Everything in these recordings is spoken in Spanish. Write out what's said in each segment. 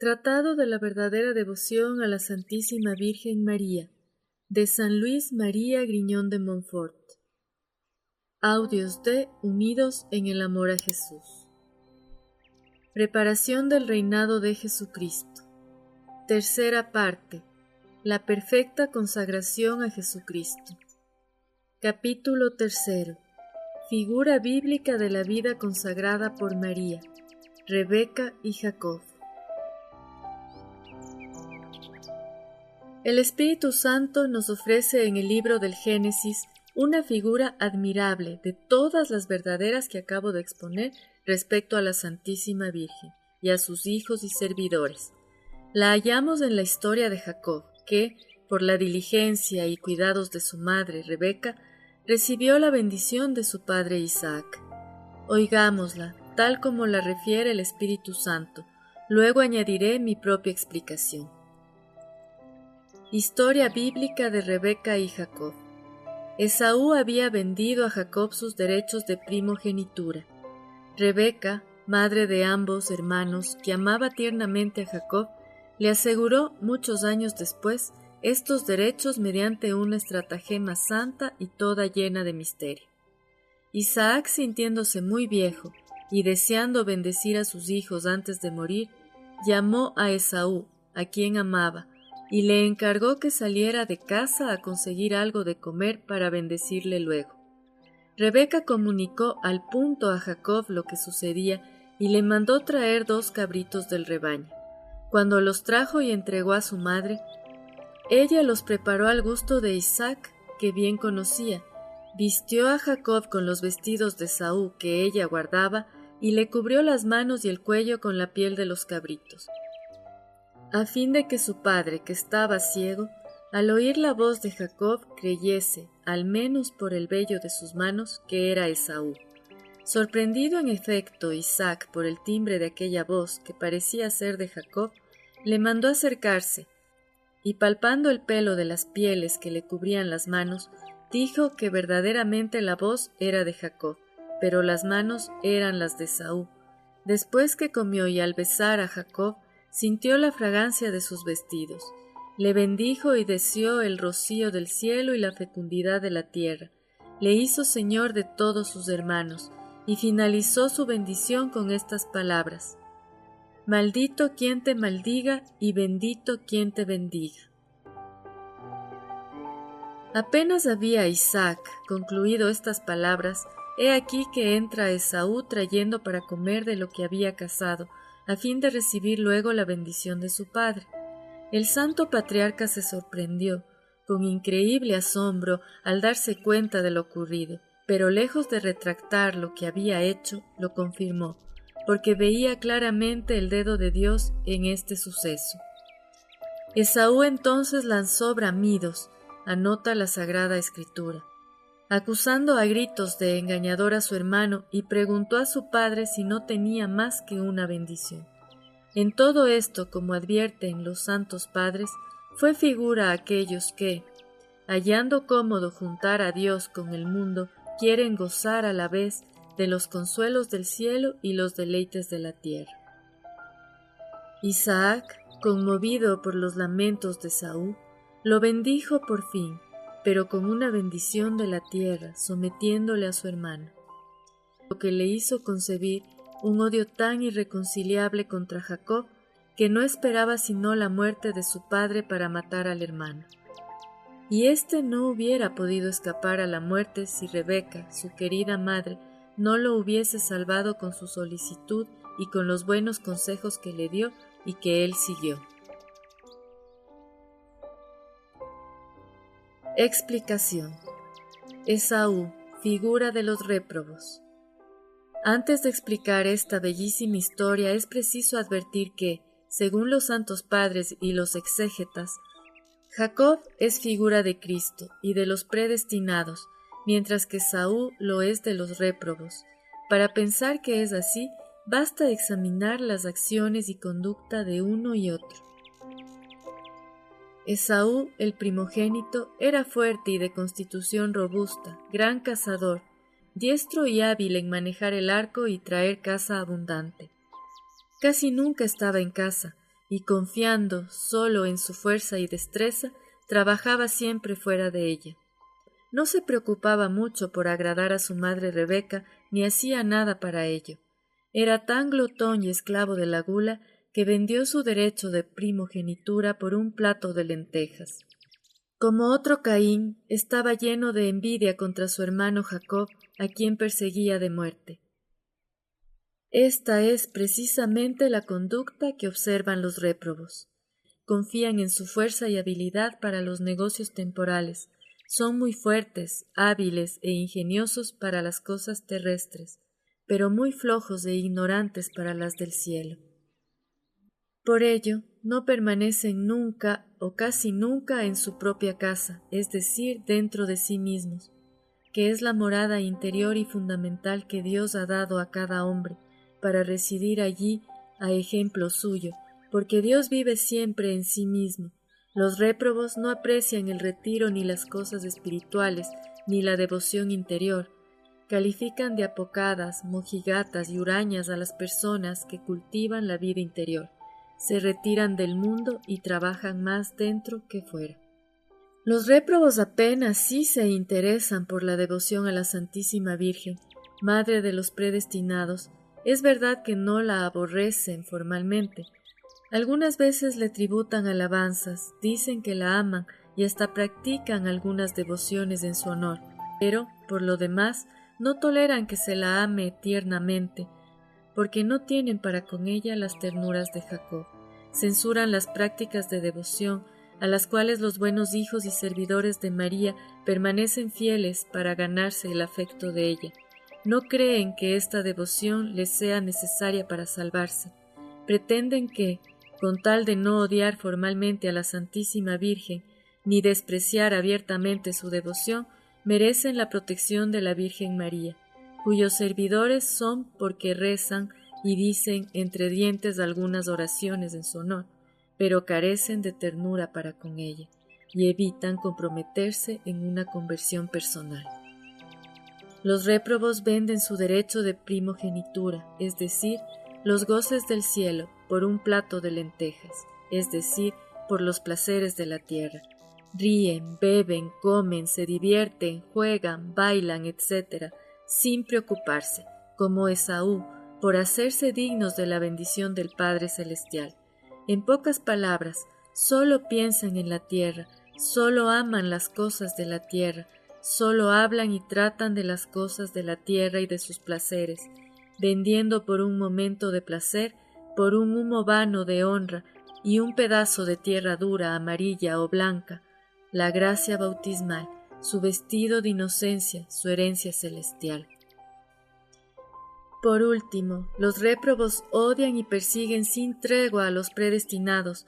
Tratado de la verdadera devoción a la Santísima Virgen María, de San Luis María Griñón de Montfort. Audios de Unidos en el Amor a Jesús. Preparación del reinado de Jesucristo. Tercera parte. La perfecta consagración a Jesucristo. Capítulo 3. Figura bíblica de la vida consagrada por María, Rebeca y Jacob. El Espíritu Santo nos ofrece en el libro del Génesis una figura admirable de todas las verdaderas que acabo de exponer respecto a la Santísima Virgen y a sus hijos y servidores. La hallamos en la historia de Jacob, que, por la diligencia y cuidados de su madre Rebeca, recibió la bendición de su padre Isaac. Oigámosla, tal como la refiere el Espíritu Santo. Luego añadiré mi propia explicación. Historia bíblica de Rebeca y Jacob. Esaú había vendido a Jacob sus derechos de primogenitura. Rebeca, madre de ambos hermanos, que amaba tiernamente a Jacob, le aseguró muchos años después estos derechos mediante una estratagema santa y toda llena de misterio. Isaac, sintiéndose muy viejo y deseando bendecir a sus hijos antes de morir, llamó a Esaú, a quien amaba, y le encargó que saliera de casa a conseguir algo de comer para bendecirle luego. Rebeca comunicó al punto a Jacob lo que sucedía y le mandó traer 2 cabritos del rebaño. Cuando los trajo y entregó a su madre, ella los preparó al gusto de Isaac, que bien conocía, vistió a Jacob con los vestidos de Esaú que ella guardaba y le cubrió las manos y el cuello con la piel de los cabritos, a fin de que su padre, que estaba ciego, al oír la voz de Jacob creyese, al menos por el vello de sus manos, que era Esaú. Sorprendido en efecto Isaac por el timbre de aquella voz que parecía ser de Jacob, le mandó acercarse, y palpando el pelo de las pieles que le cubrían las manos, dijo que verdaderamente la voz era de Jacob, pero las manos eran las de Esaú. Después que comió y al besar a Jacob, sintió la fragancia de sus vestidos. Le bendijo y deseó el rocío del cielo y la fecundidad de la tierra. Le hizo señor de todos sus hermanos, y finalizó su bendición con estas palabras: Maldito quien te maldiga y bendito quien te bendiga. Apenas había Isaac concluido estas palabras, he aquí que entra Esaú trayendo para comer de lo que había cazado, a fin de recibir luego la bendición de su padre. El santo patriarca se sorprendió, con increíble asombro, al darse cuenta de lo ocurrido, pero lejos de retractar lo que había hecho, lo confirmó, porque veía claramente el dedo de Dios en este suceso. Esaú entonces lanzó bramidos, anota la Sagrada Escritura, acusando a gritos de engañador a su hermano, y preguntó a su padre si no tenía más que una bendición. En todo esto, como advierten los santos padres, fue figura a aquellos que, hallando cómodo juntar a Dios con el mundo, quieren gozar a la vez de los consuelos del cielo y los deleites de la tierra. Isaac, conmovido por los lamentos de Esaú, lo bendijo por fin, pero con una bendición de la tierra, sometiéndole a su hermano, lo que le hizo concebir un odio tan irreconciliable contra Jacob que no esperaba sino la muerte de su padre para matar al hermano. Y éste no hubiera podido escapar a la muerte si Rebeca, su querida madre, no lo hubiese salvado con su solicitud y con los buenos consejos que le dio y que él siguió. Explicación. Esaú, figura de los réprobos. Antes de explicar esta bellísima historia es preciso advertir que, según los santos padres y los exégetas, Jacob es figura de Cristo y de los predestinados, mientras que Esaú lo es de los réprobos. Para pensar que es así, basta examinar las acciones y conducta de uno y otro. Esaú, el primogénito, era fuerte y de constitución robusta, gran cazador, diestro y hábil en manejar el arco y traer caza abundante. Casi nunca estaba en casa, y confiando solo en su fuerza y destreza, trabajaba siempre fuera de ella. No se preocupaba mucho por agradar a su madre Rebeca, ni hacía nada para ello. Era tan glotón y esclavo de la gula que vendió su derecho de primogenitura por un plato de lentejas. Como otro Caín, estaba lleno de envidia contra su hermano Jacob, a quien perseguía de muerte. Esta es precisamente la conducta que observan los réprobos. Confían en su fuerza y habilidad para los negocios temporales. Son muy fuertes, hábiles e ingeniosos para las cosas terrestres, pero muy flojos e ignorantes para las del cielo. Por ello, no permanecen nunca o casi nunca en su propia casa, es decir, dentro de sí mismos, que es la morada interior y fundamental que Dios ha dado a cada hombre, para residir allí a ejemplo suyo, porque Dios vive siempre en sí mismo. Los réprobos no aprecian el retiro ni las cosas espirituales, ni la devoción interior. Califican de apocadas, mojigatas y hurañas a las personas que cultivan la vida interior. Se retiran del mundo y trabajan más dentro que fuera. Los réprobos apenas sí se interesan por la devoción a la Santísima Virgen, Madre de los predestinados. Es verdad que no la aborrecen formalmente. Algunas veces le tributan alabanzas, dicen que la aman y hasta practican algunas devociones en su honor, pero, por lo demás, no toleran que se la ame tiernamente, porque no tienen para con ella las ternuras de Jacob. Censuran las prácticas de devoción, a las cuales los buenos hijos y servidores de María permanecen fieles para ganarse el afecto de ella. No creen que esta devoción les sea necesaria para salvarse. Pretenden que, con tal de no odiar formalmente a la Santísima Virgen, ni despreciar abiertamente su devoción, merecen la protección de la Virgen María, cuyos servidores son porque rezan y dicen entre dientes algunas oraciones en su honor, pero carecen de ternura para con ella, y evitan comprometerse en una conversión personal. Los réprobos venden su derecho de primogenitura, es decir, los goces del cielo, por un plato de lentejas, es decir, por los placeres de la tierra. Ríen, beben, comen, se divierten, juegan, bailan, etc., sin preocuparse, como Esaú, por hacerse dignos de la bendición del Padre Celestial. En pocas palabras, solo piensan en la tierra, solo aman las cosas de la tierra, solo hablan y tratan de las cosas de la tierra y de sus placeres, vendiendo por un momento de placer, por un humo vano de honra y un pedazo de tierra dura, amarilla o blanca, la gracia bautismal, su vestido de inocencia, su herencia celestial. Por último, los réprobos odian y persiguen sin tregua a los predestinados,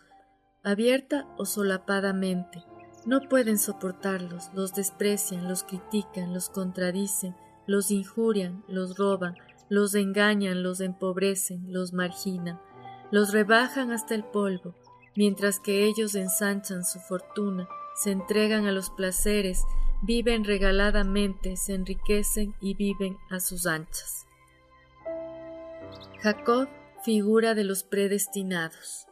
abierta o solapadamente. No pueden soportarlos, los desprecian, los critican, los contradicen, los injurian, los roban, los engañan, los empobrecen, los marginan, los rebajan hasta el polvo, mientras que ellos ensanchan su fortuna, se entregan a los placeres, viven regaladamente, se enriquecen y viven a sus anchas. Jacob, figura de los predestinados.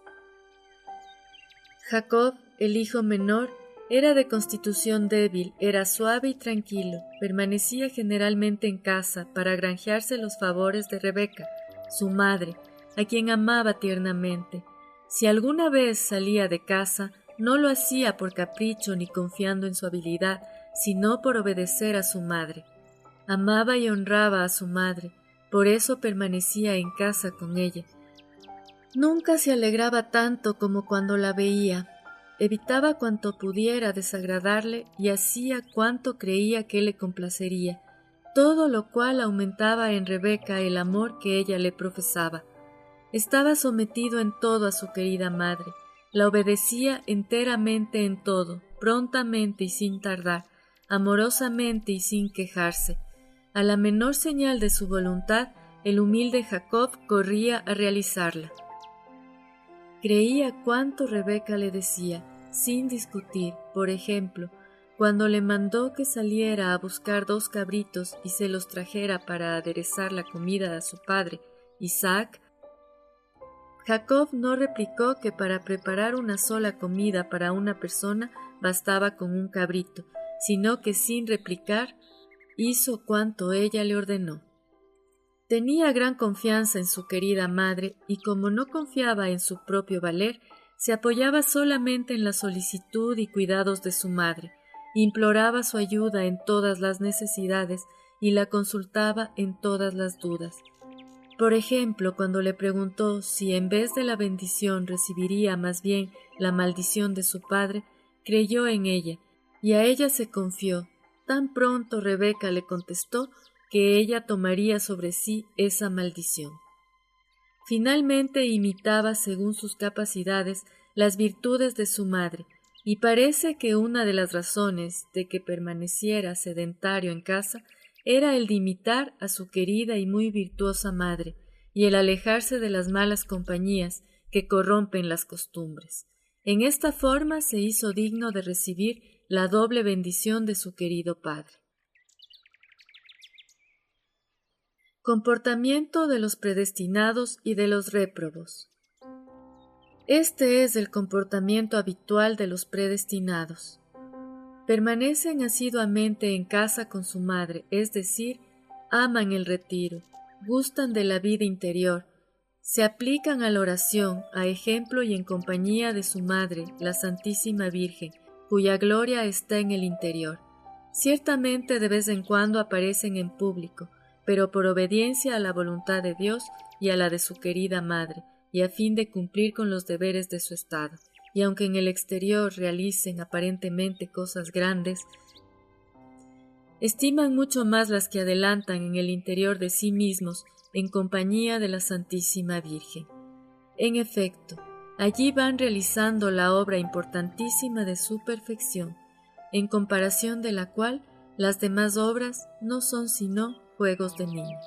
Jacob, el hijo menor, era de constitución débil, era suave y tranquilo, permanecía generalmente en casa para granjearse los favores de Rebeca, su madre, a quien amaba tiernamente. Si alguna vez salía de casa, no lo hacía por capricho ni confiando en su habilidad, sino por obedecer a su madre. Amaba y honraba a su madre, por eso permanecía en casa con ella. Nunca se alegraba tanto como cuando la veía. Evitaba cuanto pudiera desagradarle y hacía cuanto creía que le complacería, todo lo cual aumentaba en Rebeca el amor que ella le profesaba. Estaba sometido en todo a su querida madre, la obedecía enteramente en todo, prontamente y sin tardar, amorosamente y sin quejarse. A la menor señal de su voluntad, el humilde Jacob corría a realizarla. Creía cuanto Rebeca le decía, sin discutir. Por ejemplo, cuando le mandó que saliera a buscar 2 cabritos y se los trajera para aderezar la comida a su padre, Isaac, Jacob no replicó que para preparar una sola comida para una persona bastaba con un cabrito, sino que sin replicar hizo cuanto ella le ordenó. Tenía gran confianza en su querida madre y como no confiaba en su propio valer, se apoyaba solamente en la solicitud y cuidados de su madre, imploraba su ayuda en todas las necesidades y la consultaba en todas las dudas. Por ejemplo, cuando le preguntó si en vez de la bendición recibiría más bien la maldición de su padre, creyó en ella, y a ella se confió. Tan pronto Rebeca le contestó que ella tomaría sobre sí esa maldición. Finalmente imitaba según sus capacidades las virtudes de su madre, y parece que una de las razones de que permaneciera sedentario en casa era el de imitar a su querida y muy virtuosa madre, y el alejarse de las malas compañías que corrompen las costumbres. En esta forma se hizo digno de recibir la doble bendición de su querido padre. Comportamiento de los predestinados y de los réprobos. Este es el comportamiento habitual de los predestinados. Permanecen asiduamente en casa con su madre, es decir, aman el retiro, gustan de la vida interior, se aplican a la oración, a ejemplo y en compañía de su madre, la Santísima Virgen, cuya gloria está en el interior. Ciertamente de vez en cuando aparecen en público, pero por obediencia a la voluntad de Dios y a la de su querida madre, y a fin de cumplir con los deberes de su estado. Y aunque en el exterior realicen aparentemente cosas grandes, estiman mucho más las que adelantan en el interior de sí mismos en compañía de la Santísima Virgen. En efecto, allí van realizando la obra importantísima de su perfección, en comparación de la cual las demás obras no son sino juegos de niños.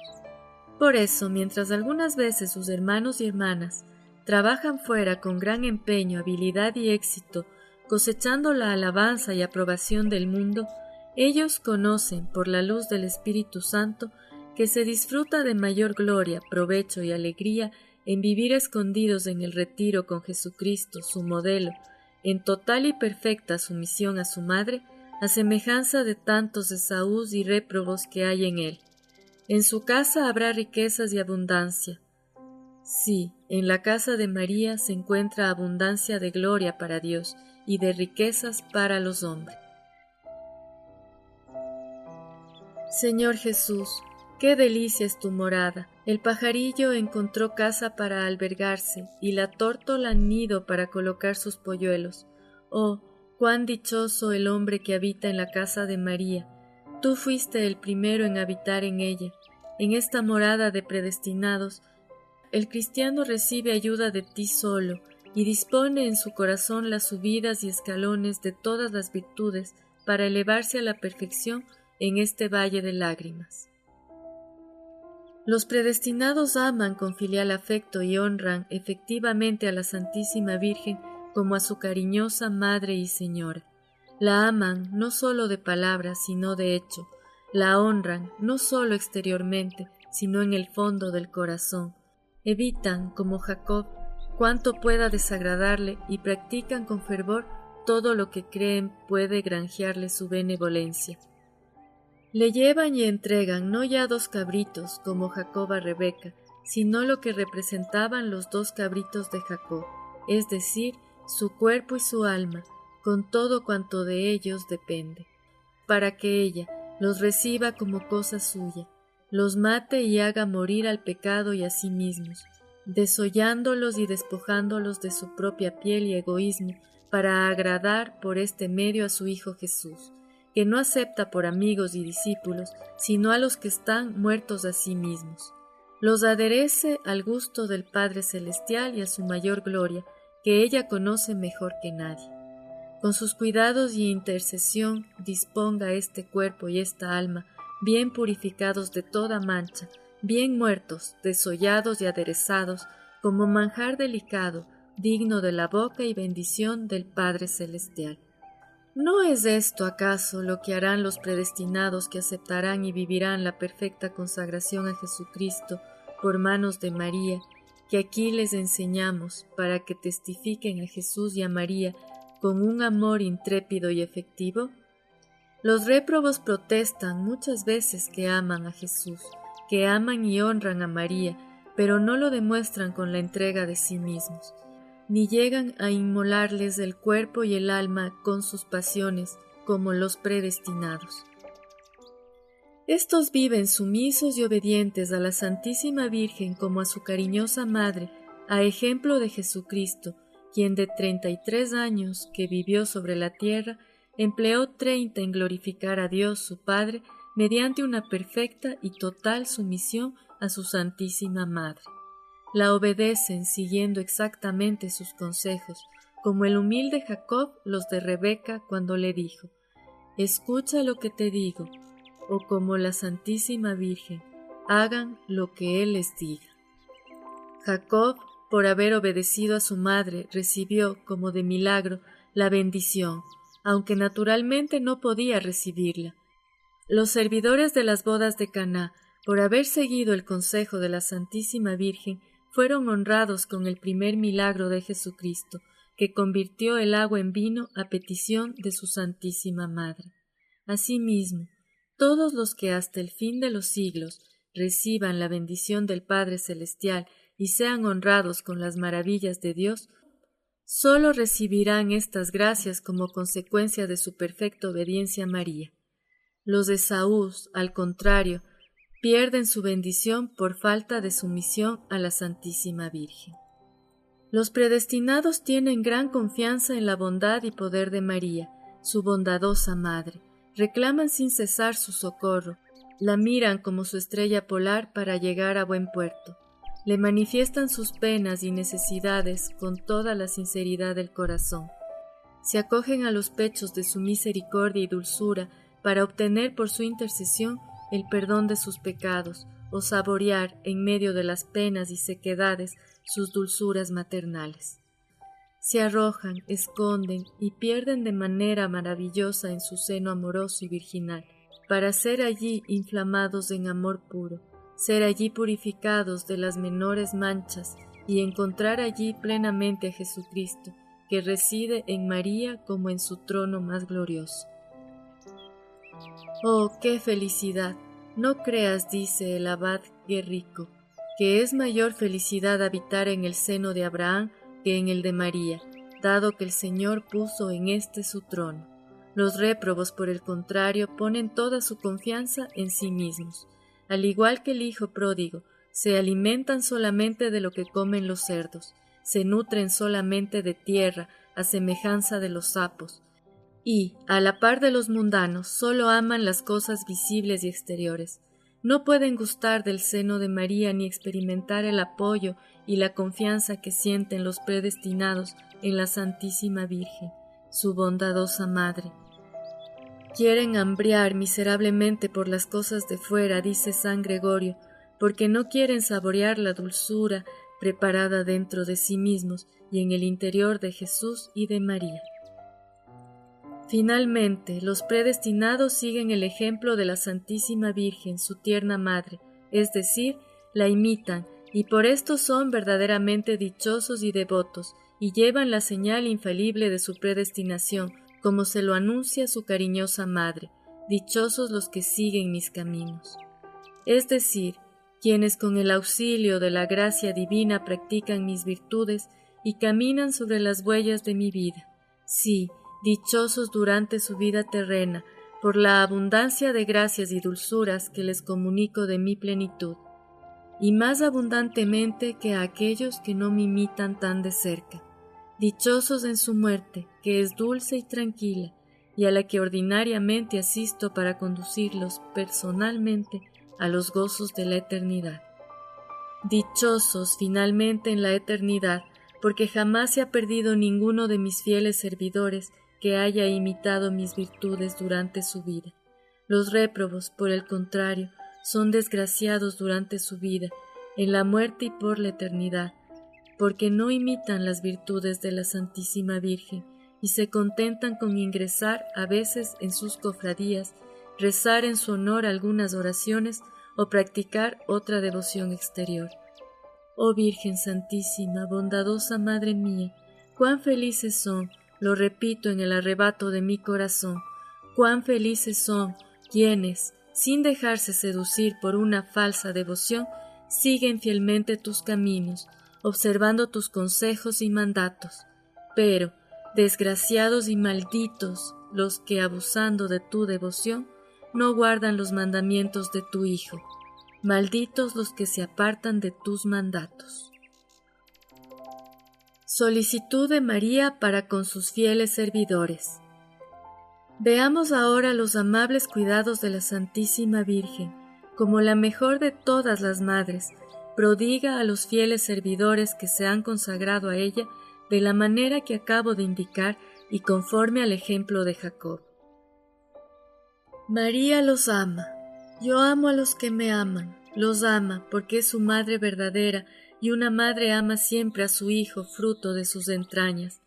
Por eso, mientras algunas veces sus hermanos y hermanas trabajan fuera con gran empeño, habilidad y éxito, cosechando la alabanza y aprobación del mundo, ellos conocen, por la luz del Espíritu Santo, que se disfruta de mayor gloria, provecho y alegría en vivir escondidos en el retiro con Jesucristo, su modelo, en total y perfecta sumisión a su madre, a semejanza de tantos Esaús y réprobos que hay en él. En su casa habrá riquezas y abundancia. Sí, en la casa de María se encuentra abundancia de gloria para Dios y de riquezas para los hombres. Señor Jesús, qué delicia es tu morada. El pajarillo encontró casa para albergarse y la tórtola nido para colocar sus polluelos. Oh, cuán dichoso el hombre que habita en la casa de María. Tú fuiste el primero en habitar en ella. En esta morada de predestinados, el cristiano recibe ayuda de ti solo y dispone en su corazón las subidas y escalones de todas las virtudes para elevarse a la perfección en este valle de lágrimas. Los predestinados aman con filial afecto y honran efectivamente a la Santísima Virgen como a su cariñosa Madre y Señora. La aman no solo de palabra, sino de hecho. La honran no solo exteriormente, sino en el fondo del corazón. Evitan, como Jacob, cuanto pueda desagradarle y practican con fervor todo lo que creen puede granjearle su benevolencia. Le llevan y entregan no ya 2 cabritos, como Jacob a Rebeca, sino lo que representaban los 2 cabritos de Jacob, es decir, su cuerpo y su alma, con todo cuanto de ellos depende, para que ella los reciba como cosa suya, los mate y haga morir al pecado y a sí mismos, desollándolos y despojándolos de su propia piel y egoísmo, para agradar por este medio a su Hijo Jesús, que no acepta por amigos y discípulos, sino a los que están muertos a sí mismos. Los aderece al gusto del Padre Celestial y a su mayor gloria, que ella conoce mejor que nadie. Con sus cuidados y intercesión disponga este cuerpo y esta alma, bien purificados de toda mancha, bien muertos, desollados y aderezados, como manjar delicado, digno de la boca y bendición del Padre Celestial. ¿No es esto acaso lo que harán los predestinados que aceptarán y vivirán la perfecta consagración a Jesucristo por manos de María, que aquí les enseñamos para que testifiquen a Jesús y a María con un amor intrépido y efectivo? Los réprobos protestan muchas veces que aman a Jesús, que aman y honran a María, pero no lo demuestran con la entrega de sí mismos, ni llegan a inmolarles el cuerpo y el alma con sus pasiones como los predestinados. Estos viven sumisos y obedientes a la Santísima Virgen como a su cariñosa Madre, a ejemplo de Jesucristo, quien de 33 años que vivió sobre la tierra, empleó 30 en glorificar a Dios su Padre mediante una perfecta y total sumisión a su Santísima Madre. La obedecen siguiendo exactamente sus consejos, como el humilde Jacob los de Rebeca cuando le dijo: «Escucha lo que te digo», o como la Santísima Virgen: «Hagan lo que Él les diga». Jacob, por haber obedecido a su madre, recibió, como de milagro, la bendición, aunque naturalmente no podía recibirla. Los servidores de las bodas de Caná, por haber seguido el consejo de la Santísima Virgen, fueron honrados con el primer milagro de Jesucristo, que convirtió el agua en vino a petición de su Santísima Madre. Asimismo, todos los que hasta el fin de los siglos reciban la bendición del Padre Celestial y sean honrados con las maravillas de Dios, sólo recibirán estas gracias como consecuencia de su perfecta obediencia a María. Los de Esaú, al contrario, pierden su bendición por falta de sumisión a la Santísima Virgen. Los predestinados tienen gran confianza en la bondad y poder de María, su bondadosa Madre. Reclaman sin cesar su socorro, la miran como su estrella polar para llegar a buen puerto. Le manifiestan sus penas y necesidades con toda la sinceridad del corazón. Se acogen a los pechos de su misericordia y dulzura para obtener por su intercesión el perdón de sus pecados o saborear en medio de las penas y sequedades sus dulzuras maternales. Se arrojan, esconden y pierden de manera maravillosa en su seno amoroso y virginal, para ser allí inflamados en amor puro, ser allí purificados de las menores manchas y encontrar allí plenamente a Jesucristo, que reside en María como en su trono más glorioso. ¡Oh, qué felicidad! No creas, dice el abad Guerrico, que es mayor felicidad habitar en el seno de Abraham que en el de María, dado que el Señor puso en éste su trono. Los réprobos, por el contrario, ponen toda su confianza en sí mismos. Al igual que el hijo pródigo, se alimentan solamente de lo que comen los cerdos, se nutren solamente de tierra, a semejanza de los sapos, y, a la par de los mundanos, solo aman las cosas visibles y exteriores. No pueden gustar del seno de María ni experimentar el apoyo y la confianza que sienten los predestinados en la Santísima Virgen, su bondadosa Madre. Quieren hambriar miserablemente por las cosas de fuera, dice San Gregorio, porque no quieren saborear la dulzura preparada dentro de sí mismos y en el interior de Jesús y de María. Finalmente, los predestinados siguen el ejemplo de la Santísima Virgen, su tierna Madre, es decir, la imitan, y por esto son verdaderamente dichosos y devotos, y llevan la señal infalible de su predestinación, como se lo anuncia su cariñosa Madre: dichosos los que siguen mis caminos. Es decir, quienes con el auxilio de la gracia divina practican mis virtudes y caminan sobre las huellas de mi vida. Sí, dichosos durante su vida terrena, por la abundancia de gracias y dulzuras que les comunico de mi plenitud, y más abundantemente que a aquellos que no me imitan tan de cerca. Dichosos en su muerte, que es dulce y tranquila, y a la que ordinariamente asisto para conducirlos personalmente a los gozos de la eternidad. Dichosos finalmente en la eternidad, porque jamás se ha perdido ninguno de mis fieles servidores que haya imitado mis virtudes durante su vida. Los réprobos, por el contrario, son desgraciados durante su vida, en la muerte y por la eternidad, porque no imitan las virtudes de la Santísima Virgen y se contentan con ingresar a veces en sus cofradías, rezar en su honor algunas oraciones o practicar otra devoción exterior. Oh Virgen Santísima, bondadosa Madre mía, cuán felices son, lo repito en el arrebato de mi corazón, cuán felices son quienes, sin dejarse seducir por una falsa devoción, siguen fielmente tus caminos, observando tus consejos y mandatos. Pero, desgraciados y malditos los que, abusando de tu devoción, no guardan los mandamientos de tu Hijo. Malditos los que se apartan de tus mandatos. Solicitud de María para con sus fieles servidores. Veamos ahora los amables cuidados de la Santísima Virgen, como la mejor de todas las madres, prodiga a los fieles servidores que se han consagrado a ella de la manera que acabo de indicar y conforme al ejemplo de Jacob. María los ama. Yo amo a los que me aman. Los ama porque es su madre verdadera y una madre ama siempre a su hijo, fruto de sus entrañas.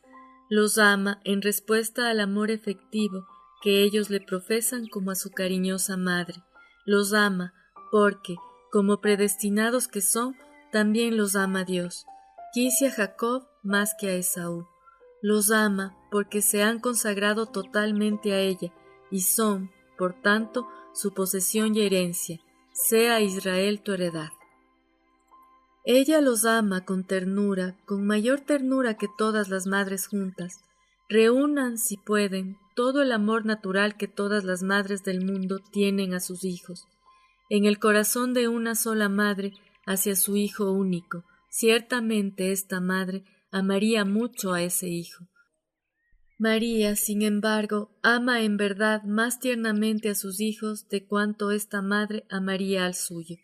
Los ama en respuesta al amor efectivo que ellos le profesan como a su cariñosa madre. Los ama porque, como predestinados que son, también los ama Dios. Quise a Jacob más que a Esaú. Los ama porque se han consagrado totalmente a ella y son, por tanto, su posesión y herencia. Sea Israel tu heredad. Ella los ama con ternura, con mayor ternura que todas las madres juntas. Reúnan, si pueden, todo el amor natural que todas las madres del mundo tienen a sus hijos, en el corazón de una sola madre hacia su hijo único. Ciertamente esta madre amaría mucho a ese hijo. María, sin embargo, ama en verdad más tiernamente a sus hijos de cuanto esta madre amaría al suyo.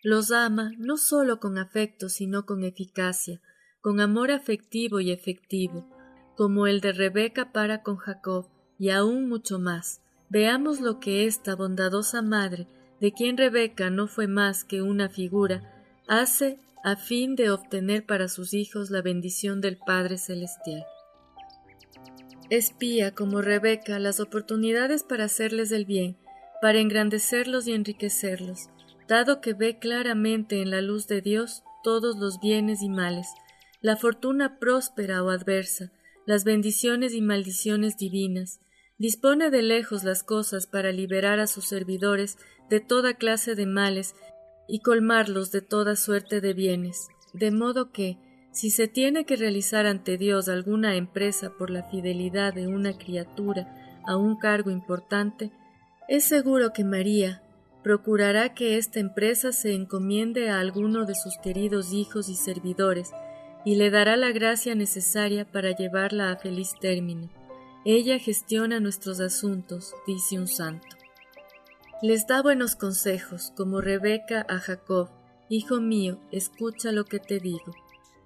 Los ama no sólo con afecto, sino con eficacia, con amor afectivo y efectivo, como el de Rebeca para con Jacob, y aún mucho más. Veamos lo que esta bondadosa madre, de quien Rebeca no fue más que una figura, hace a fin de obtener para sus hijos la bendición del Padre Celestial. Espía, como Rebeca, las oportunidades para hacerles el bien, para engrandecerlos y enriquecerlos, dado que ve claramente en la luz de Dios todos los bienes y males, la fortuna próspera o adversa, las bendiciones y maldiciones divinas, dispone de lejos las cosas para liberar a sus servidores de toda clase de males y colmarlos de toda suerte de bienes, de modo que, si se tiene que realizar ante Dios alguna empresa por la fidelidad de una criatura a un cargo importante, es seguro que María procurará que esta empresa se encomiende a alguno de sus queridos hijos y servidores, y le dará la gracia necesaria para llevarla a feliz término. Ella gestiona nuestros asuntos, dice un santo. Les da buenos consejos, como Rebeca a Jacob: Hijo mío, escucha lo que te digo.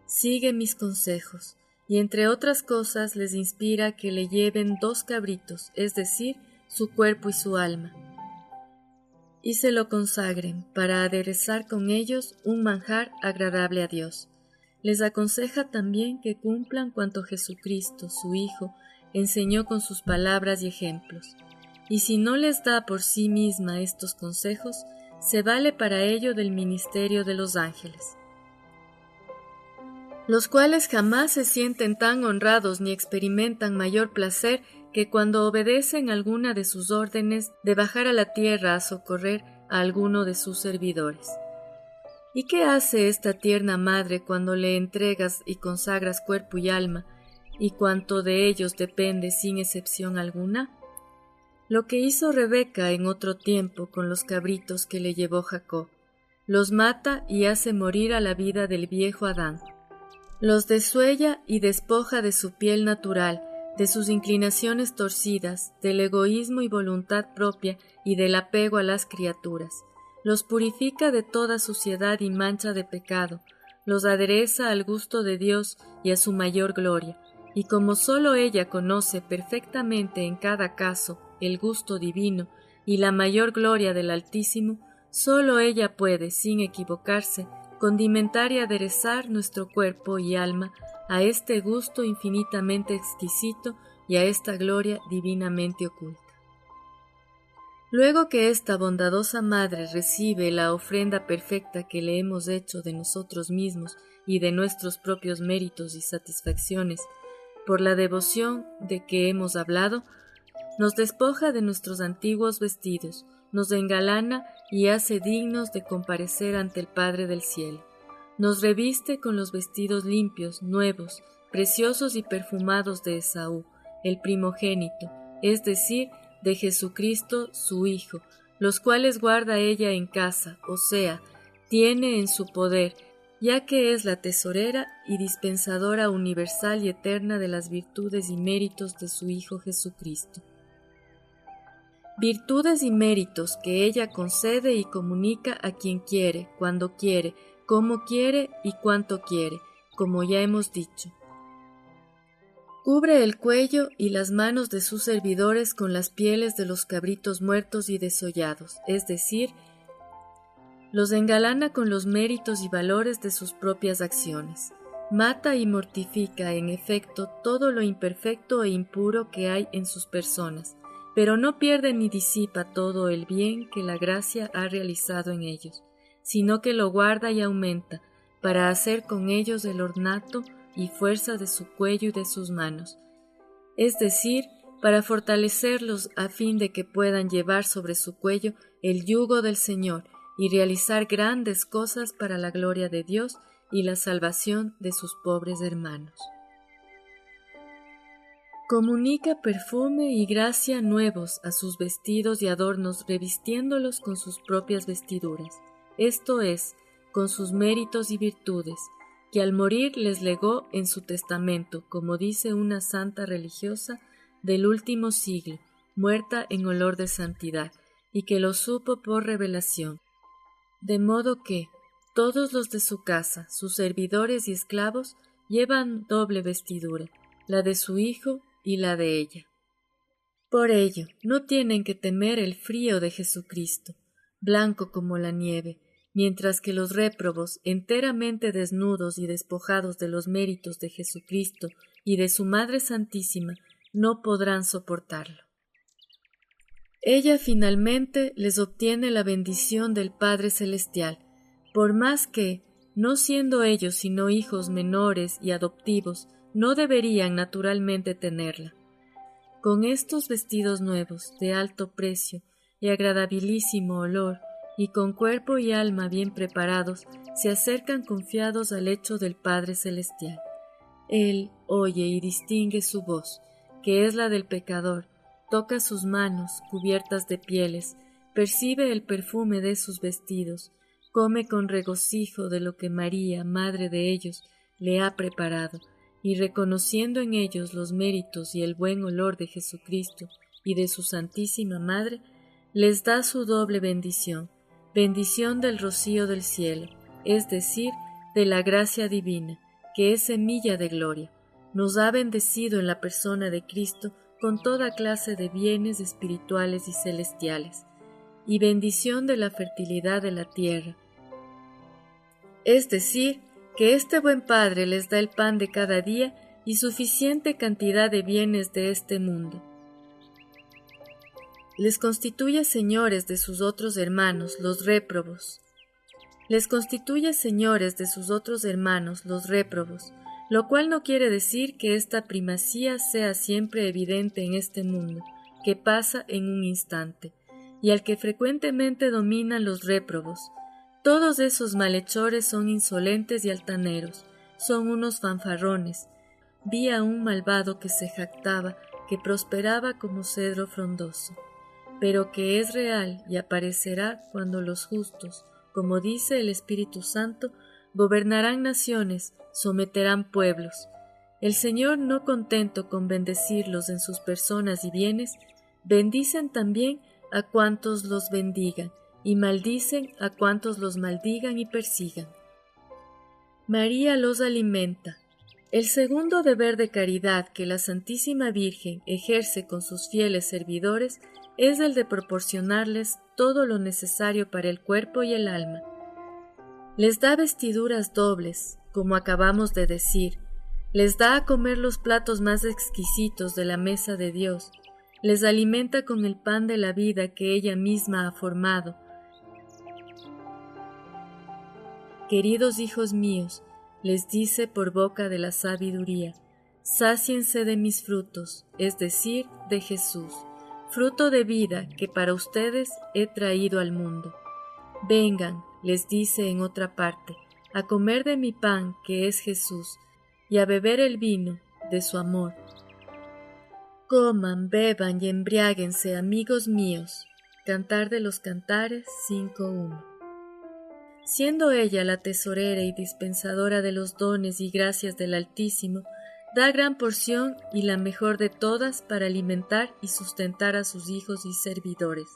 Sigue mis consejos, y entre otras cosas les inspira que le lleven 2 cabritos, es decir, su cuerpo y su alma, y se lo consagren para aderezar con ellos un manjar agradable a Dios. Les aconseja también que cumplan cuanto Jesucristo, su Hijo, enseñó con sus palabras y ejemplos, y si no les da por sí misma estos consejos, se vale para ello del ministerio de los ángeles, los cuales jamás se sienten tan honrados ni experimentan mayor placer que cuando obedecen alguna de sus órdenes de bajar a la tierra a socorrer a alguno de sus servidores. ¿Y qué hace esta tierna madre cuando le entregas y consagras cuerpo y alma, y cuanto de ellos depende sin excepción alguna? Lo que hizo Rebeca en otro tiempo con los cabritos que le llevó Jacob. Los mata y hace morir a la vida del viejo Adán. Los desuella y despoja de su piel natural, de sus inclinaciones torcidas, del egoísmo y voluntad propia y del apego a las criaturas. Los purifica de toda suciedad y mancha de pecado, los adereza al gusto de Dios y a su mayor gloria, y como sólo ella conoce perfectamente en cada caso el gusto divino y la mayor gloria del Altísimo, sólo ella puede, sin equivocarse, condimentar y aderezar nuestro cuerpo y alma a este gusto infinitamente exquisito y a esta gloria divinamente oculta. Luego que esta bondadosa Madre recibe la ofrenda perfecta que le hemos hecho de nosotros mismos y de nuestros propios méritos y satisfacciones, por la devoción de que hemos hablado, nos despoja de nuestros antiguos vestidos, nos engalana y hace dignos de comparecer ante el Padre del cielo. Nos reviste con los vestidos limpios, nuevos, preciosos y perfumados de Esaú, el primogénito, es decir, de Jesucristo, su Hijo, los cuales guarda ella en casa, o sea, tiene en su poder, ya que es la tesorera y dispensadora universal y eterna de las virtudes y méritos de su Hijo Jesucristo. Virtudes y méritos que ella concede y comunica a quien quiere, cuando quiere, como quiere y cuanto quiere, como ya hemos dicho. Cubre el cuello y las manos de sus servidores con las pieles de los cabritos muertos y desollados, es decir, los engalana con los méritos y valores de sus propias acciones. Mata y mortifica, en efecto, todo lo imperfecto e impuro que hay en sus personas, pero no pierde ni disipa todo el bien que la gracia ha realizado en ellos, sino que lo guarda y aumenta, para hacer con ellos el ornato y fuerza de su cuello y de sus manos, es decir, para fortalecerlos a fin de que puedan llevar sobre su cuello el yugo del Señor y realizar grandes cosas para la gloria de Dios y la salvación de sus pobres hermanos. Comunica perfume y gracia nuevos a sus vestidos y adornos, revistiéndolos con sus propias vestiduras, esto es, con sus méritos y virtudes, que al morir les legó en su testamento, como dice una santa religiosa del último siglo, muerta en olor de santidad, y que lo supo por revelación. De modo que todos los de su casa, sus servidores y esclavos, llevan doble vestidura, la de su hijo y la de ella. Por ello, no tienen que temer el frío de Jesucristo, blanco como la nieve, mientras que los réprobos, enteramente desnudos y despojados de los méritos de Jesucristo y de su Madre Santísima, no podrán soportarlo. Ella finalmente les obtiene la bendición del Padre Celestial, por más que, no siendo ellos sino hijos menores y adoptivos, no deberían naturalmente tenerla. Con estos vestidos nuevos, de alto precio y agradabilísimo olor, y con cuerpo y alma bien preparados, se acercan confiados al lecho del Padre Celestial. Él oye y distingue su voz, que es la del pecador, toca sus manos cubiertas de pieles, percibe el perfume de sus vestidos, come con regocijo de lo que María, madre de ellos, le ha preparado, y reconociendo en ellos los méritos y el buen olor de Jesucristo y de su Santísima Madre, les da su doble bendición, bendición del rocío del cielo, es decir, de la gracia divina, que es semilla de gloria. Nos ha bendecido en la persona de Cristo con toda clase de bienes espirituales y celestiales, y bendición de la fertilidad de la tierra. Es decir, que este buen Padre les da el pan de cada día y suficiente cantidad de bienes de este mundo. Les constituye señores de sus otros hermanos, los réprobos. Lo cual no quiere decir que esta primacía sea siempre evidente en este mundo, que pasa en un instante, y al que frecuentemente dominan los réprobos. Todos esos malhechores son insolentes y altaneros, son unos fanfarrones. Vi a un malvado que se jactaba, que prosperaba como cedro frondoso, pero que es real y aparecerá cuando los justos, como dice el Espíritu Santo, gobernarán naciones, someterán pueblos. El Señor, no contento con bendecirlos en sus personas y bienes, bendicen también a cuantos los bendigan, y maldicen a cuantos los maldigan y persigan. María los alimenta. El segundo deber de caridad que la Santísima Virgen ejerce con sus fieles servidores es el de proporcionarles todo lo necesario para el cuerpo y el alma. Les da vestiduras dobles, como acabamos de decir, les da a comer los platos más exquisitos de la mesa de Dios, les alimenta con el pan de la vida que ella misma ha formado. Queridos hijos míos, les dice por boca de la sabiduría, sáciense de mis frutos, es decir, de Jesús, fruto de vida que para ustedes he traído al mundo. Vengan, les dice en otra parte, a comer de mi pan que es Jesús, y a beber el vino de su amor. Coman, beban y embriáguense, amigos míos. Cantar de los Cantares 5:1. Siendo ella la tesorera y dispensadora de los dones y gracias del Altísimo, da gran porción y la mejor de todas para alimentar y sustentar a sus hijos y servidores.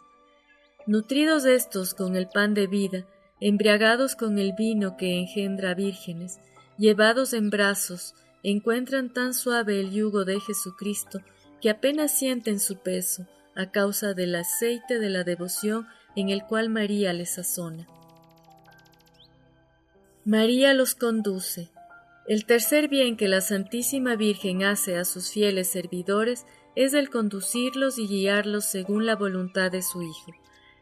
Nutridos estos con el pan de vida, embriagados con el vino que engendra vírgenes, llevados en brazos, encuentran tan suave el yugo de Jesucristo que apenas sienten su peso a causa del aceite de la devoción en el cual María les sazona. María los conduce. El tercer bien que la Santísima Virgen hace a sus fieles servidores es el conducirlos y guiarlos según la voluntad de su Hijo.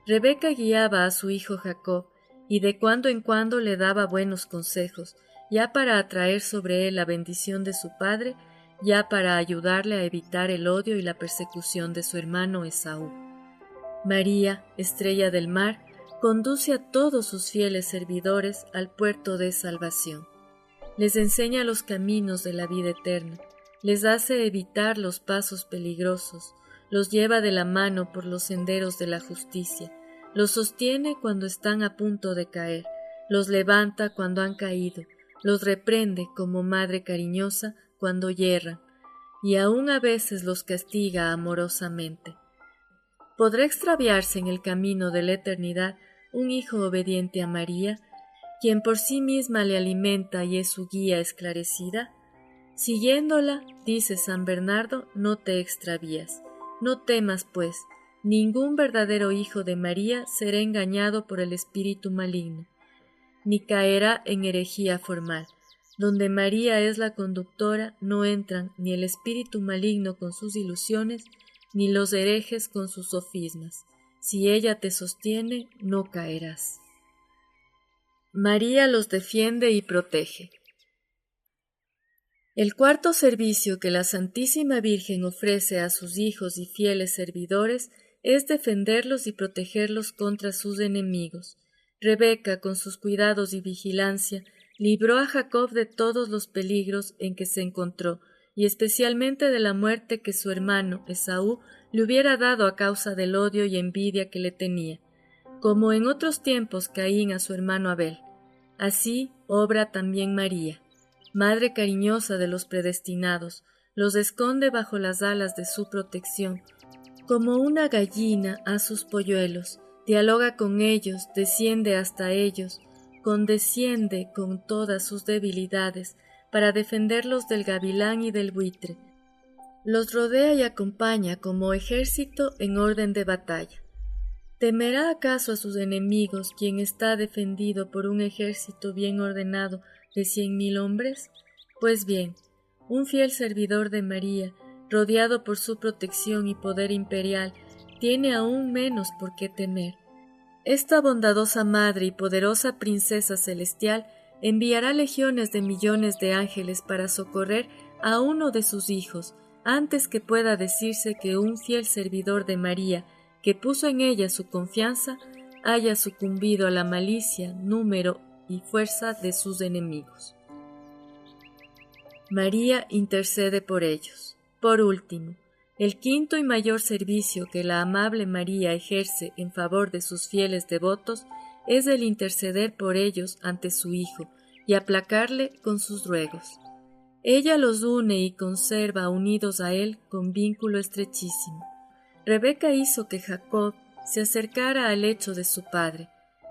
Rebeca guiaba a su hijo Jacob, y de cuando en cuando le daba buenos consejos, ya para atraer sobre él la bendición de su padre, ya para ayudarle a evitar el odio y la persecución de su hermano Esaú. María, estrella del mar, conduce a todos sus fieles servidores al puerto de salvación. Les enseña los caminos de la vida eterna, les hace evitar los pasos peligrosos, los lleva de la mano por los senderos de la justicia, los sostiene cuando están a punto de caer, los levanta cuando han caído, los reprende como madre cariñosa cuando yerran, y aún a veces los castiga amorosamente. ¿Podrá extraviarse en el camino de la eternidad un hijo obediente a María, quien por sí misma le alimenta y es su guía esclarecida? Siguiéndola, dice San Bernardo, no te extravías. No temas, pues, ningún verdadero hijo de María será engañado por el espíritu maligno, ni caerá en herejía formal. Donde María es la conductora, no entran ni el espíritu maligno con sus ilusiones, ni los herejes con sus sofismas. Si ella te sostiene, no caerás. María los defiende y protege. El cuarto servicio que la Santísima Virgen ofrece a sus hijos y fieles servidores es defenderlos y protegerlos contra sus enemigos. Rebeca, con sus cuidados y vigilancia, libró a Jacob de todos los peligros en que se encontró, y especialmente de la muerte que su hermano Esaú le hubiera dado a causa del odio y envidia que le tenía, como en otros tiempos Caín a su hermano Abel. Así obra también María, Madre cariñosa de los predestinados, los esconde bajo las alas de su protección, como una gallina a sus polluelos, dialoga con ellos, desciende hasta ellos, condesciende con todas sus debilidades, para defenderlos del gavilán y del buitre. Los rodea y acompaña como ejército en orden de batalla. ¿Temerá acaso a sus enemigos quien está defendido por un ejército bien ordenado de 100.000 hombres? Pues bien, un fiel servidor de María, rodeado por su protección y poder imperial, tiene aún menos por qué temer. Esta bondadosa madre y poderosa princesa celestial enviará legiones de millones de ángeles para socorrer a uno de sus hijos, antes que pueda decirse que un fiel servidor de María, que puso en ella su confianza, haya sucumbido a la malicia, número y fuerza de sus enemigos. María intercede por ellos. Por último, el quinto y mayor servicio que la amable María ejerce en favor de sus fieles devotos es el interceder por ellos ante su Hijo y aplacarle con sus ruegos. Ella los une y conserva unidos a él con vínculo estrechísimo. Rebeca hizo que Jacob se acercara al lecho de su padre.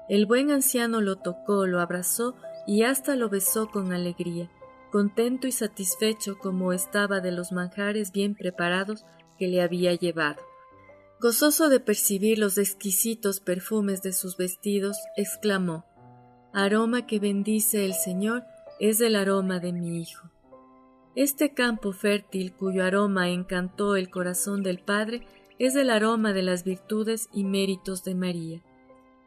El buen anciano lo tocó, lo abrazó y hasta lo besó con alegría, contento y satisfecho como estaba de los manjares bien preparados que le había llevado. Gozoso de percibir los exquisitos perfumes de sus vestidos, exclamó: «Aroma que bendice el Señor es el aroma de mi hijo». Este campo fértil cuyo aroma encantó el corazón del padre es el aroma de las virtudes y méritos de María.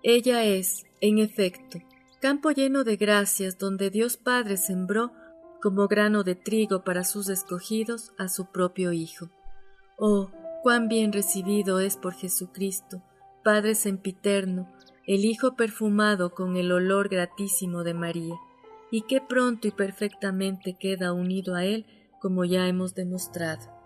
Ella es, en efecto, campo lleno de gracias donde Dios Padre sembró, como grano de trigo para sus escogidos, a su propio Hijo. Oh, cuán bien recibido es por Jesucristo, Padre sempiterno, el Hijo perfumado con el olor gratísimo de María, y qué pronto y perfectamente queda unido a Él, como ya hemos demostrado.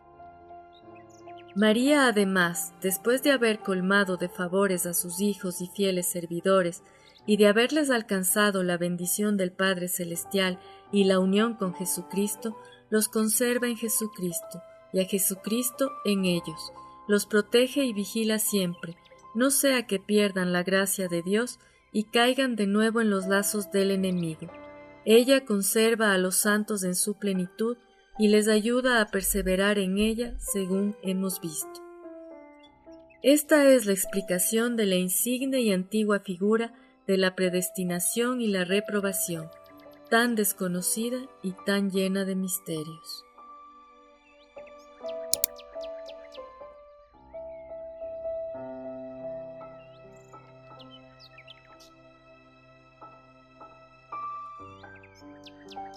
María, además, después de haber colmado de favores a sus hijos y fieles servidores, y de haberles alcanzado la bendición del Padre Celestial y la unión con Jesucristo, los conserva en Jesucristo, y a Jesucristo en ellos, los protege y vigila siempre, no sea que pierdan la gracia de Dios y caigan de nuevo en los lazos del enemigo. Ella conserva a los santos en su plenitud y les ayuda a perseverar en ella según hemos visto. Esta es la explicación de la insigne y antigua figura de la predestinación y la reprobación, tan desconocida y tan llena de misterios.